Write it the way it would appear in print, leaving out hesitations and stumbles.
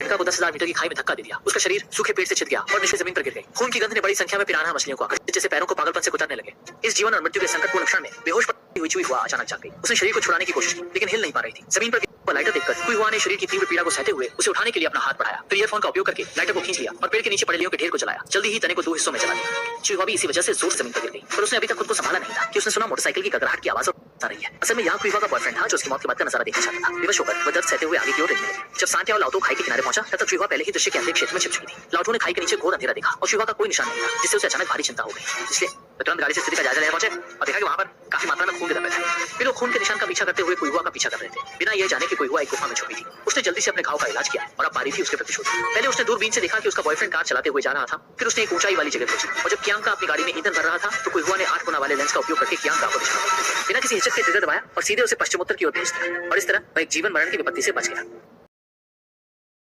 लड़का को 10,000 मीटर की खाई में धक्का दे दिया। उसका शरीर सूखे पेट से छिद गया और नीचे जमीन पर गिर गई। खून की गंध ने बड़ी संख्या में पिरान्हा मछलियों को आकर्षित, जिससे पैरों को पागलपन से कुतरने लगे। इस जीवन और मृत्यु के संकटपूर्ण क्षण में बेहोश पड़ी हुई चुई हुआ अचानक जाग गई। उसने शरीर को छुड़ाने की कोशिश की, लेकिन हिल नहीं पा रही थी। जमीन पर लाइटर देखकर चुई हुआ ने शरीर की तीव्र पीड़ा को सहते हुए उसे उठाने के लिए अपना हाथ बढ़ाया। फिर ईयरफोन का उपयोग करके लाइटर को खींच लिया और पेड़ के नीचे पड़े लियों के ढेर को जलाया। जल्दी ही तने को 2 हिस्सों में जला दिया। चुई हुआ भी इसी वजह से जोर से जमीन पर गिर गई, पर उसने अभी तक खुद को संभाला नहीं था कि उसने सुना मोटरसाइकिल की गड़गड़ाहट की आवाज आ रही है। असल में यहाँ चुई हुआ का बॉयफ्रेंड था, जो उसकी मौत के बाद का नजारा देखना चाहता था। विवश होकर वह दर्द सहते हुए आगे की ओर देखने लगी। जब सांत्याओ लाउटो खाई के किनारे पहुंचा, तब तक चुई हुआ पहले ही दृश्य के अंधेरे क्षेत्र में छिप चुकी थी। लाउटो ने खाई के नीचे घोर अंधेरा देखा और चुई हुआ का कोई निशान नहीं था, जिससे उसे अचानक भारी चिंता हो गई। इसलिए वह तुरंत गाड़ी से स्थिति का जायजा लेने पहुंचे और देखा कि वहां पर काफी मात्रा में खून के धब्बे थे। फिर वो खून के निशान का पीछा करते हुए कुइहुआ का पीछा कर रहे थे, बिना यह जाने कि कुइहुआ एक गुफा में छुपी थी। उसने जल्दी से अपने घाव का इलाज किया और अब पारी थी उसके प्रतिशोध। पहले उसने दूरबीन से देखा कि उसका बॉयफ्रेंड कार चलाते हुए जा रहा था। फिर उसने एक ऊंचाई वाली जगह पहुंची और जब कियांग का अपनी गाड़ी में ईंधन भर रहा था, तो कुइहुआ ने 8 गुना वाले लेंस का उपयोग करके कियांग का दिशा बिना किसी हिचक के ट्रिगर दबाया और सीधे उसे पश्चिमोत्तर की ओर भेज दिया। और इस तरह वह एक जीवन मरण की विपत्ति से बच गया।